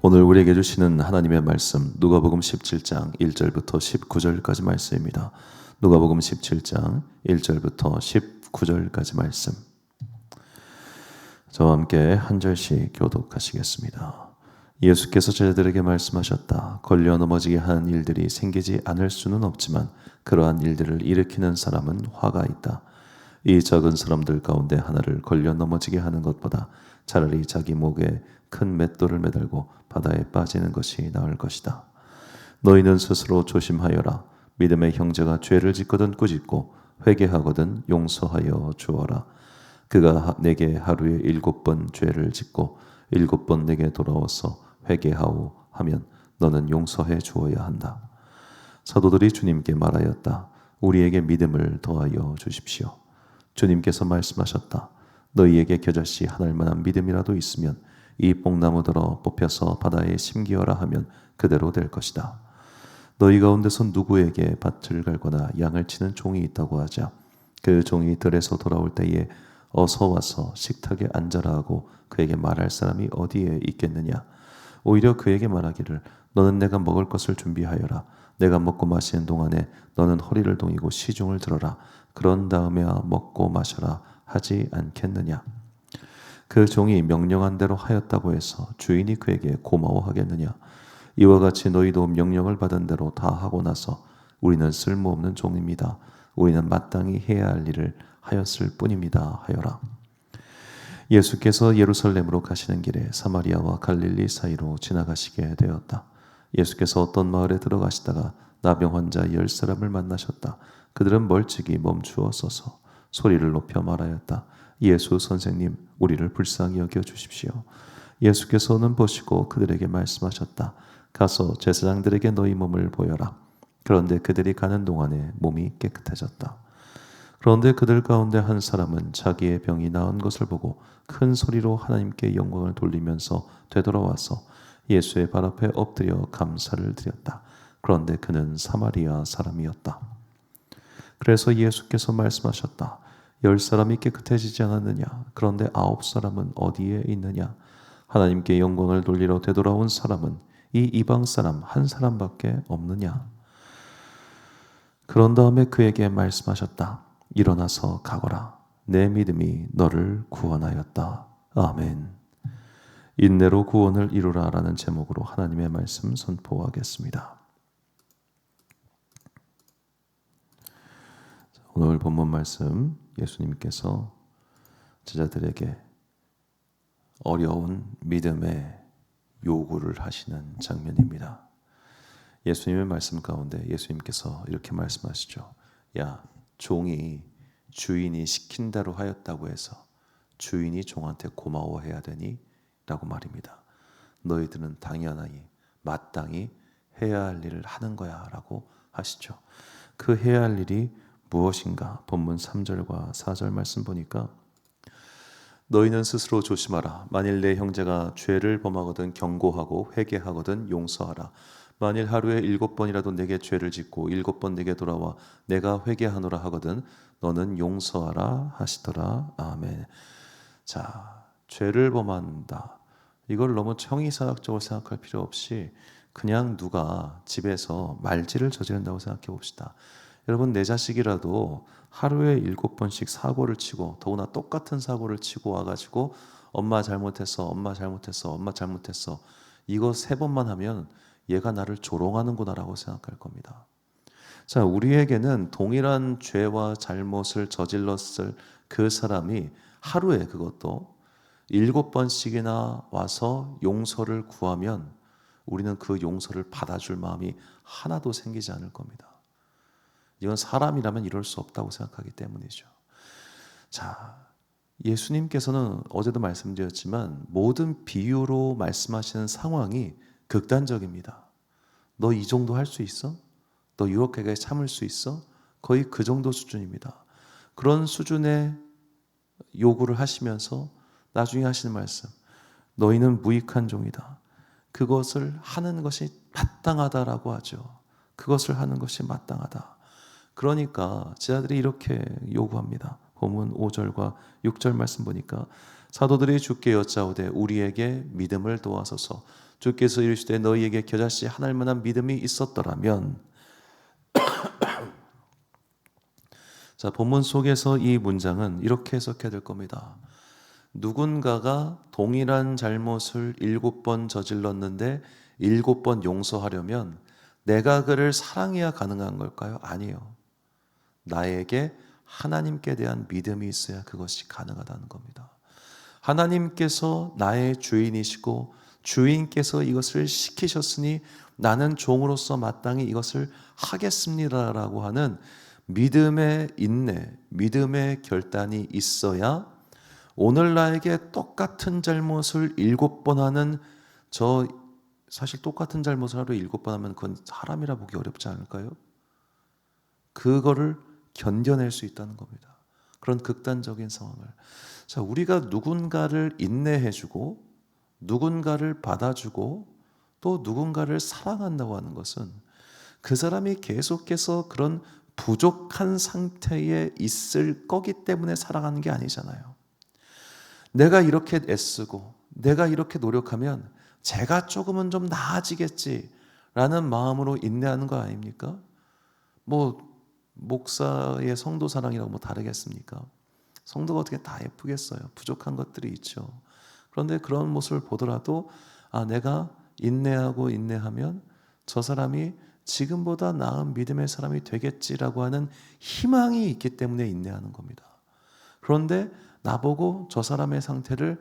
오늘 우리에게 주시는 하나님의 말씀 누가복음 17장 1절부터 19절까지 말씀입니다. 누가복음 17장 1절부터 19절까지 말씀. 저와 함께 한 절씩 교독하시겠습니다. 예수께서 제자들에게 말씀하셨다. 걸려 넘어지게 하는 일들이 생기지 않을 수는 없지만 그러한 일들을 일으키는 사람은 화가 있다. 이 적은 사람들 가운데 하나를 걸려 넘어지게 하는 것보다 차라리 자기 목에 큰 맷돌을 매달고 바다에 빠지는 것이 나을 것이다. 너희는 스스로 조심하여라. 믿음의 형제가 죄를 짓거든 꾸짖고 회개하거든 용서하여 주어라. 그가 내게 하루에 7번 죄를 짓고 7번 내게 돌아와서 회개하오 하면 너는 용서해 주어야 한다. 사도들이 주님께 말하였다. 우리에게 믿음을 더하여 주십시오. 주님께서 말씀하셨다. 너희에게 겨자씨 하나일 만한 믿음이라도 있으면 이 뽕나무들어 뽑혀서 바다에 심기어라 하면 그대로 될 것이다. 너희 가운데서 누구에게 밭을 갈거나 양을 치는 종이 있다고 하자. 그 종이 들에서 돌아올 때에 어서 와서 식탁에 앉아라 하고 그에게 말할 사람이 어디에 있겠느냐. 오히려 그에게 말하기를 너는 내가 먹을 것을 준비하여라. 내가 먹고 마시는 동안에 너는 허리를 동이고 시중을 들어라. 그런 다음에야 먹고 마셔라 하지 않겠느냐. 그 종이 명령한 대로 하였다고 해서 주인이 그에게 고마워하겠느냐. 이와 같이 너희도 명령을 받은 대로 다 하고 나서 우리는 쓸모없는 종입니다. 우리는 마땅히 해야 할 일을 하였을 뿐입니다 하여라. 예수께서 예루살렘으로 가시는 길에 사마리아와 갈릴리 사이로 지나가시게 되었다. 예수께서 어떤 마을에 들어가시다가 나병 환자 10사람을 만나셨다. 그들은 멀찍이 멈추어 서서 소리를 높여 말하였다. 예수 선생님, 우리를 불쌍히 여겨 주십시오. 예수께서는 보시고 그들에게 말씀하셨다. 가서 제사장들에게 너희 몸을 보여라. 그런데 그들이 가는 동안에 몸이 깨끗해졌다. 그런데 그들 가운데 한 사람은 자기의 병이 나은 것을 보고 큰 소리로 하나님께 영광을 돌리면서 되돌아와서 예수의 발 앞에 엎드려 감사를 드렸다. 그런데 그는 사마리아 사람이었다. 그래서 예수께서 말씀하셨다. 10사람이 깨끗해지지 않았느냐? 그런데 9사람은 어디에 있느냐? 하나님께 영광을 돌리러 되돌아온 사람은 이 이방 사람 한 사람밖에 없느냐? 그런 다음에 그에게 말씀하셨다. 일어나서 가거라. 내 믿음이 너를 구원하였다. 아멘. 인내로 구원을 이루라 라는 제목으로 하나님의 말씀 선포하겠습니다. 오늘 본문 말씀 예수님께서 제자들에게 어려운 믿음의 요구를 하시는 장면입니다. 예수님의 말씀 가운데 예수님께서 이렇게 말씀하시죠. 야, 종이 주인이 시킨 대로 하였다고 해서 주인이 종한테 고마워해야 되니? 라고 말입니다. 너희들은 당연하니 마땅히 해야 할 일을 하는 거야 라고 하시죠. 그 해야 할 일이 무엇인가? 본문 3절과 4절 말씀 보니까 너희는 스스로 조심하라. 만일 내 형제가 죄를 범하거든 경고하고 회개하거든 용서하라. 만일 하루에 7번이라도 내게 죄를 짓고 7번 내게 돌아와 내가 회개하노라 하거든 너는 용서하라 하시더라. 아멘. 자, 죄를 범한다. 이걸 너무 청이사학적으로 생각할 필요 없이 그냥 누가 집에서 말질을 저지른다고 생각해 봅시다. 여러분, 내 자식이라도 하루에 7번씩 사고를 치고 더구나 똑같은 사고를 치고 와가지고 엄마 잘못했어, 엄마 잘못했어, 엄마 잘못했어 이거 3번만 하면 얘가 나를 조롱하는구나 라고 생각할 겁니다. 자, 우리에게는 동일한 죄와 잘못을 저질렀을 그 사람이 하루에 그것도 7번씩이나 와서 용서를 구하면 우리는 그 용서를 받아줄 마음이 하나도 생기지 않을 겁니다. 이건 사람이라면 이럴 수 없다고 생각하기 때문이죠. 자, 예수님께서는 어제도 말씀드렸지만 모든 비유로 말씀하시는 상황이 극단적입니다. 너 이 정도 할 수 있어? 너 이렇게 참을 수 있어? 거의 그 정도 수준입니다. 그런 수준의 요구를 하시면서 나중에 하시는 말씀, 너희는 무익한 종이다. 그것을 하는 것이 마땅하다라고 하죠. 그것을 하는 것이 마땅하다. 그러니까 제자들이 이렇게 요구합니다. 본문 5절과 6절 말씀 보니까 사도들이 주께 여짜오되 우리에게 믿음을 도와소서. 주께서 이르시되 너희에게 겨자씨 하나일 만한 믿음이 있었더라면. 자, 본문 속에서 이 문장은 이렇게 해석해야 될 겁니다. 누군가가 동일한 잘못을 7번 저질렀는데 7번 용서하려면 내가 그를 사랑해야 가능한 걸까요? 아니요. 나에게 하나님께 대한 믿음이 있어야 그것이 가능하다는 겁니다. 하나님께서 나의 주인이시고 주인께서 이것을 시키셨으니 나는 종으로서 마땅히 이것을 하겠습니다라고 하는 믿음의 인내, 믿음의 결단이 있어야 오늘 나에게 똑같은 잘못을 7번 하는 사실 똑같은 잘못을 하루에 7번 하면 그건 사람이라 보기 어렵지 않을까요? 그거를 견뎌낼 수 있다는 겁니다. 그런 극단적인 상황을. 자, 우리가 누군가를 인내해주고 누군가를 받아주고 또 누군가를 사랑한다고 하는 것은 그 사람이 계속해서 그런 부족한 상태에 있을 거기 때문에 사랑하는 게 아니잖아요. 내가 이렇게 애쓰고 내가 이렇게 노력하면 제가 조금은 좀 나아지겠지라는 마음으로 인내하는 거 아닙니까? 목사의 성도 사랑이라고 다르겠습니까? 성도가 어떻게 다 예쁘겠어요? 부족한 것들이 있죠. 그런데 그런 모습을 보더라도 내가 인내하고 인내하면 저 사람이 지금보다 나은 믿음의 사람이 되겠지라고 하는 희망이 있기 때문에 인내하는 겁니다. 그런데 나보고 저 사람의 상태를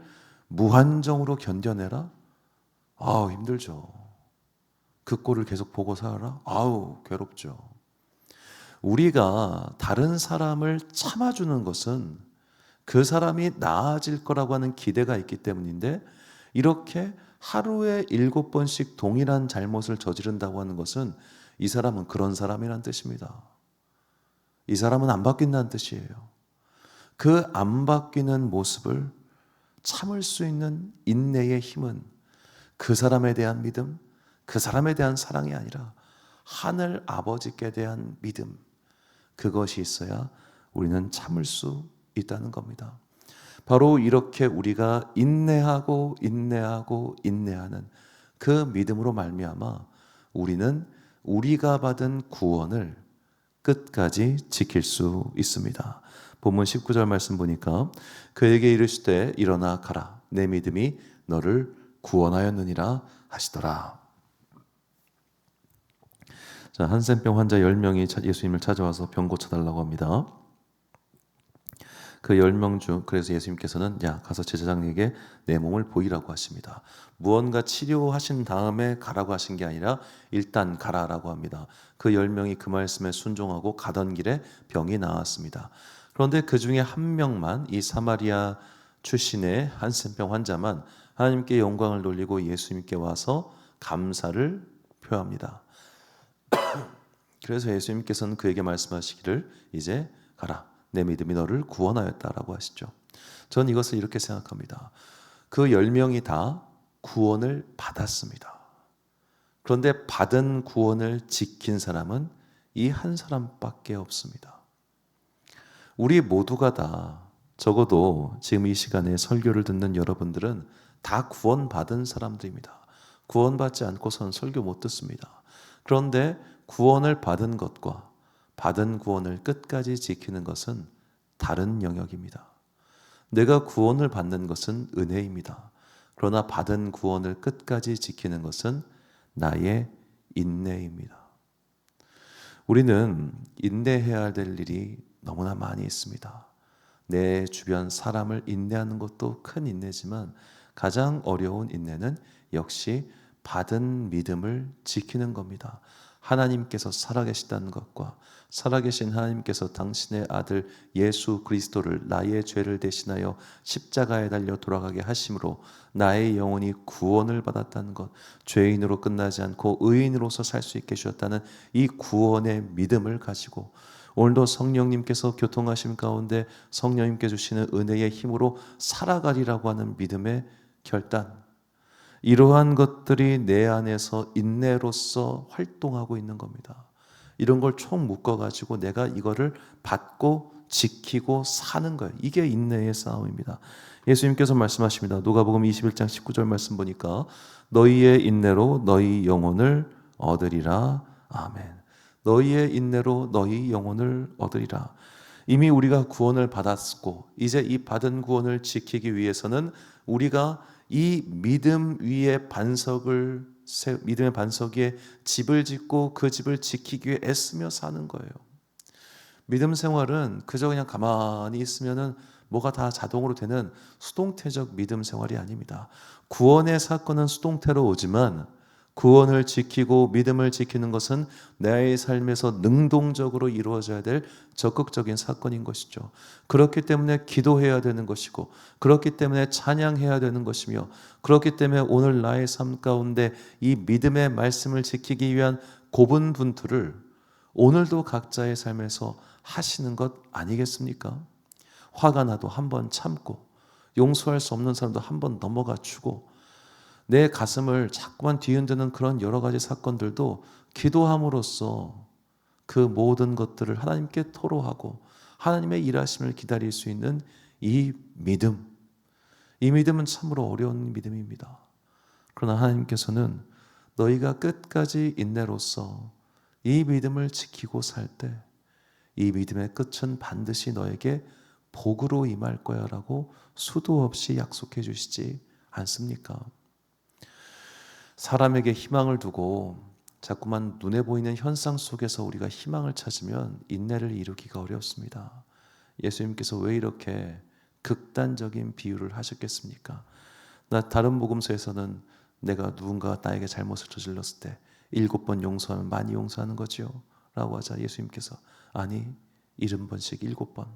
무한정으로 견뎌내라? 힘들죠. 그 꼴을 계속 보고 살아라? 괴롭죠. 우리가 다른 사람을 참아주는 것은 그 사람이 나아질 거라고 하는 기대가 있기 때문인데, 이렇게 하루에 7번씩 동일한 잘못을 저지른다고 하는 것은 이 사람은 그런 사람이란 뜻입니다. 이 사람은 안 바뀐다는 뜻이에요. 그 안 바뀌는 모습을 참을 수 있는 인내의 힘은 그 사람에 대한 믿음, 그 사람에 대한 사랑이 아니라 하늘 아버지께 대한 믿음, 그것이 있어야 우리는 참을 수 있다는 겁니다. 바로 이렇게 우리가 인내하고 인내하는 그 믿음으로 말미암아 우리는 우리가 받은 구원을 끝까지 지킬 수 있습니다. 본문 19절 말씀 보니까 그에게 이르시되 일어나 가라 내 믿음이 너를 구원하였느니라 하시더라. 자, 한센병 환자 10명이 예수님을 찾아와서 병 고쳐달라고 합니다. 그 10명 중 그래서 예수님께서는 가서 제사장에게 내 몸을 보이라고 하십니다. 무언가 치료하신 다음에 가라고 하신 게 아니라 일단 가라라고 합니다. 그 10명이 그 말씀에 순종하고 가던 길에 병이 나았습니다. 그런데 그 중에 한 명만, 이 사마리아 출신의 한센병 환자만 하나님께 영광을 돌리고 예수님께 와서 감사를 표합니다. 그래서 예수님께서는 그에게 말씀하시기를 이제 가라 내 믿음이 너를 구원하였다라고 하시죠. 전 이것을 이렇게 생각합니다. 그 10명이 다 구원을 받았습니다. 그런데 받은 구원을 지킨 사람은 이 한 사람밖에 없습니다. 우리 모두가 다, 적어도 지금 이 시간에 설교를 듣는 여러분들은 다 구원받은 사람들입니다. 구원받지 않고서는 설교 못 듣습니다. 그런데 구원을 받은 것과 받은 구원을 끝까지 지키는 것은 다른 영역입니다. 내가 구원을 받는 것은 은혜입니다. 그러나 받은 구원을 끝까지 지키는 것은 나의 인내입니다. 우리는 인내해야 될 일이 너무나 많이 있습니다. 내 주변 사람을 인내하는 것도 큰 인내지만 가장 어려운 인내는 역시 받은 믿음을 지키는 겁니다. 하나님께서 살아계시다는 것과 살아계신 하나님께서 당신의 아들 예수 그리스도를 나의 죄를 대신하여 십자가에 달려 돌아가게 하심으로 나의 영혼이 구원을 받았다는 것, 죄인으로 끝나지 않고 의인으로서 살 수 있게 주셨다는 이 구원의 믿음을 가지고 오늘도 성령님께서 교통하심 가운데 성령님께 주시는 은혜의 힘으로 살아가리라고 하는 믿음의 결단, 이러한 것들이 내 안에서 인내로서 활동하고 있는 겁니다. 이런 걸 총 묶어가지고 내가 이거를 받고 지키고 사는 거예요. 이게 인내의 싸움입니다. 예수님께서 말씀하십니다. 누가복음 21장 19절 말씀 보니까 너희의 인내로 너희 영혼을 얻으리라. 아멘. 너희의 인내로 너희 영혼을 얻으리라. 이미 우리가 구원을 받았고 이제 이 받은 구원을 지키기 위해서는 우리가 이 믿음 위에 믿음의 반석 위에 집을 짓고 그 집을 지키기 위해 애쓰며 사는 거예요. 믿음 생활은 그저 그냥 가만히 있으면은 뭐가 다 자동으로 되는 수동태적 믿음 생활이 아닙니다. 구원의 사건은 수동태로 오지만 구원을 지키고 믿음을 지키는 것은 내 삶에서 능동적으로 이루어져야 될 적극적인 사건인 것이죠. 그렇기 때문에 기도해야 되는 것이고, 그렇기 때문에 찬양해야 되는 것이며, 그렇기 때문에 오늘 나의 삶 가운데 이 믿음의 말씀을 지키기 위한 고분분투를 오늘도 각자의 삶에서 하시는 것 아니겠습니까? 화가 나도 한번 참고, 용서할 수 없는 사람도 한번 넘어가 주고, 내 가슴을 자꾸만 뒤흔드는 그런 여러 가지 사건들도 기도함으로써 그 모든 것들을 하나님께 토로하고 하나님의 일하심을 기다릴 수 있는 이 믿음은 참으로 어려운 믿음입니다. 그러나 하나님께서는 너희가 끝까지 인내로써 이 믿음을 지키고 살 때 이 믿음의 끝은 반드시 너에게 복으로 임할 거야 라고 수도 없이 약속해 주시지 않습니까? 사람에게 희망을 두고 자꾸만 눈에 보이는 현상 속에서 우리가 희망을 찾으면 인내를 이루기가 어렵습니다. 예수님께서 왜 이렇게 극단적인 비유를 하셨겠습니까? 다른 복음서에서는 내가 누군가 나에게 잘못을 저질렀을 때 7번 용서하면 많이 용서하는 거지요 라고 하자 예수님께서 아니 70번씩 7번,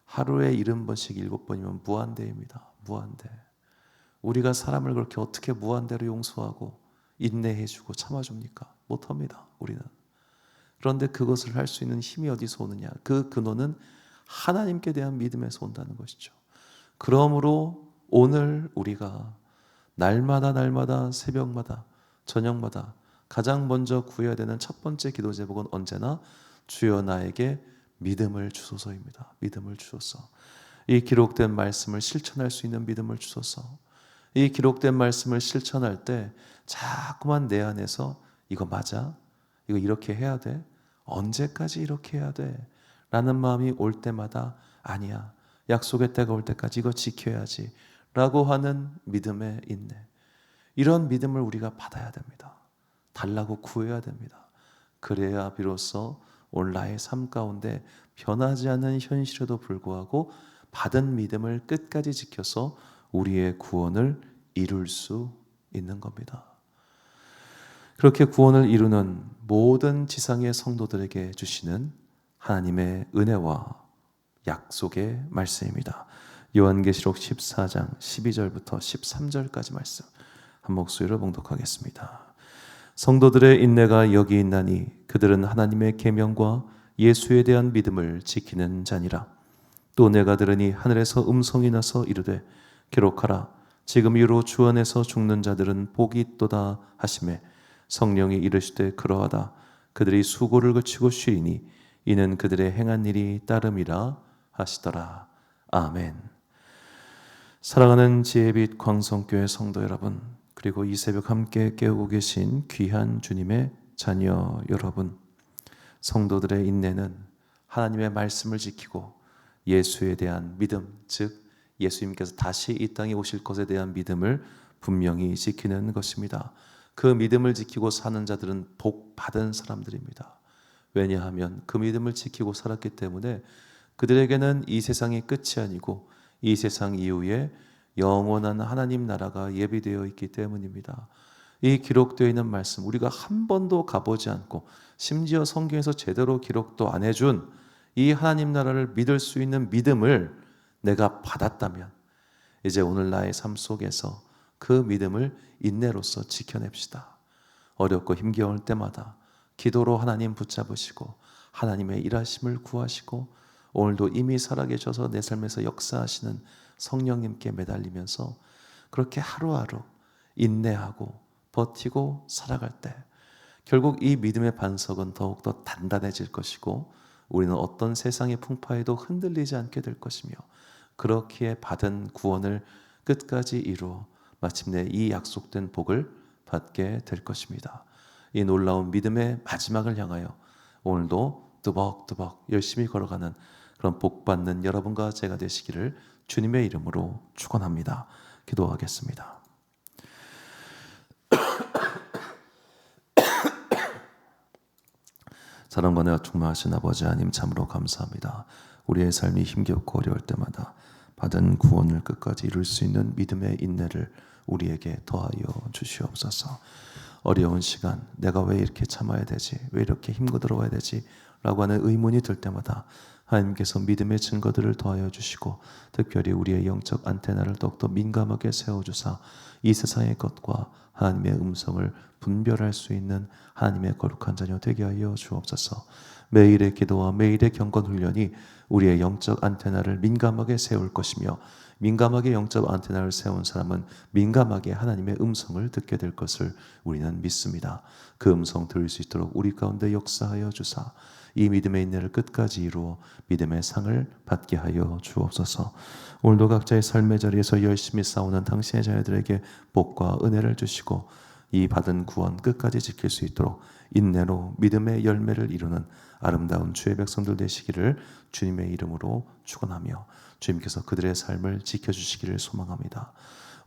하루에 70번씩 7번이면 무한대입니다. 무한대. 우리가 사람을 그렇게 어떻게 무한대로 용서하고 인내해주고 참아줍니까? 못합니다. 우리는. 그런데 그것을 할 수 있는 힘이 어디서 오느냐? 그 근원은 하나님께 대한 믿음에서 온다는 것이죠. 그러므로 오늘 우리가 날마다 새벽마다 저녁마다 가장 먼저 구해야 되는 첫 번째 기도 제목은 언제나 주여 나에게 믿음을 주소서입니다. 믿음을 주소서. 이 기록된 말씀을 실천할 수 있는 믿음을 주소서. 이 기록된 말씀을 실천할 때 자꾸만 내 안에서 이거 맞아? 이거 이렇게 해야 돼? 언제까지 이렇게 해야 돼? 라는 마음이 올 때마다 아니야. 약속의 때가 올 때까지 이거 지켜야지 라고 하는 믿음의 인내. 이런 믿음을 우리가 받아야 됩니다. 달라고 구해야 됩니다. 그래야 비로소 오늘 나의 삶 가운데 변하지 않는 현실에도 불구하고 받은 믿음을 끝까지 지켜서 우리의 구원을 이룰 수 있는 겁니다. 그렇게 구원을 이루는 모든 지상의 성도들에게 주시는 하나님의 은혜와 약속의 말씀입니다. 요한계시록 14장 12절부터 13절까지 말씀 한 목소리로 봉독하겠습니다. 성도들의 인내가 여기 있나니 그들은 하나님의 계명과 예수에 대한 믿음을 지키는 자니라. 또 내가 들으니 하늘에서 음성이 나서 이르되 기록하라. 지금 이후로 주 안에서 죽는 자들은 복이 있도다 하시매 성령이 이르시되 그러하다. 그들이 수고를 그치고 쉬리니 이는 그들의 행한 일이 따름이라 하시더라. 아멘. 사랑하는 지혜빛 광성교회 성도 여러분, 그리고 이 새벽 함께 깨우고 계신 귀한 주님의 자녀 여러분, 성도들의 인내는 하나님의 말씀을 지키고 예수에 대한 믿음, 즉 예수님께서 다시 이 땅에 오실 것에 대한 믿음을 분명히 지키는 것입니다. 그 믿음을 지키고 사는 자들은 복 받은 사람들입니다. 왜냐하면 그 믿음을 지키고 살았기 때문에 그들에게는 이 세상이 끝이 아니고 이 세상 이후에 영원한 하나님 나라가 예비되어 있기 때문입니다. 이 기록되어 있는 말씀, 우리가 한 번도 가보지 않고 심지어 성경에서 제대로 기록도 안 해준 이 하나님 나라를 믿을 수 있는 믿음을 내가 받았다면 이제 오늘 나의 삶 속에서 그 믿음을 인내로서 지켜냅시다. 어렵고 힘겨울 때마다 기도로 하나님 붙잡으시고 하나님의 일하심을 구하시고 오늘도 이미 살아계셔서 내 삶에서 역사하시는 성령님께 매달리면서 그렇게 하루하루 인내하고 버티고 살아갈 때 결국 이 믿음의 반석은 더욱더 단단해질 것이고 우리는 어떤 세상의 풍파에도 흔들리지 않게 될 것이며 그렇기에 받은 구원을 끝까지 이루어 마침내 이 약속된 복을 받게 될 것입니다. 이 놀라운 믿음의 마지막을 향하여 오늘도 뚜벅뚜벅 열심히 걸어가는 그런 복 받는 여러분과 제가 되시기를 주님의 이름으로 축원합니다. 기도하겠습니다. 사랑과 은혜가 충만하신 아버지 하나님 참으로 감사합니다. 우리의 삶이 힘겹고 어려울 때마다 받은 구원을 끝까지 이룰 수 있는 믿음의 인내를 우리에게 더하여 주시옵소서. 어려운 시간 내가 왜 이렇게 참아야 되지? 왜 이렇게 힘들어야 되지? 라고 하는 의문이 들 때마다 하나님께서 믿음의 증거들을 더하여 주시고 특별히 우리의 영적 안테나를 더욱더 민감하게 세워주사 이 세상의 것과 하나님의 음성을 분별할 수 있는 하나님의 거룩한 자녀 되게 하여 주옵소서. 매일의 기도와 매일의 경건 훈련이 우리의 영적 안테나를 민감하게 세울 것이며 민감하게 영적 안테나를 세운 사람은 민감하게 하나님의 음성을 듣게 될 것을 우리는 믿습니다. 그 음성 들을 수 있도록 우리 가운데 역사하여 주사 이 믿음의 인내를 끝까지 이루어 믿음의 상을 받게 하여 주옵소서. 오늘도 각자의 삶의 자리에서 열심히 싸우는 당신의 자녀들에게 복과 은혜를 주시고 이 받은 구원 끝까지 지킬 수 있도록 인내로 믿음의 열매를 이루는 아름다운 주의 백성들 되시기를 주님의 이름으로 축원하며 주님께서 그들의 삶을 지켜주시기를 소망합니다.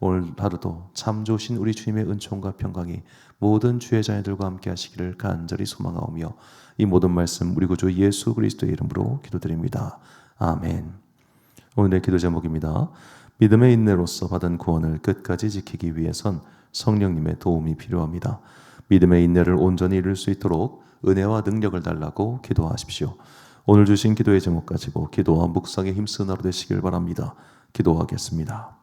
오늘 하루도 참 좋으신 우리 주님의 은총과 평강이 모든 주의 자녀들과 함께 하시기를 간절히 소망하오며 이 모든 말씀 우리 구주 예수 그리스도의 이름으로 기도드립니다. 아멘. 오늘의 기도 제목입니다. 믿음의 인내로서 받은 구원을 끝까지 지키기 위해선 성령님의 도움이 필요합니다. 믿음의 인내를 온전히 이룰 수 있도록 은혜와 능력을 달라고 기도하십시오. 오늘 주신 기도의 제목 가지고 기도와 묵상의 힘쓰는 하루 되시길 바랍니다. 기도하겠습니다.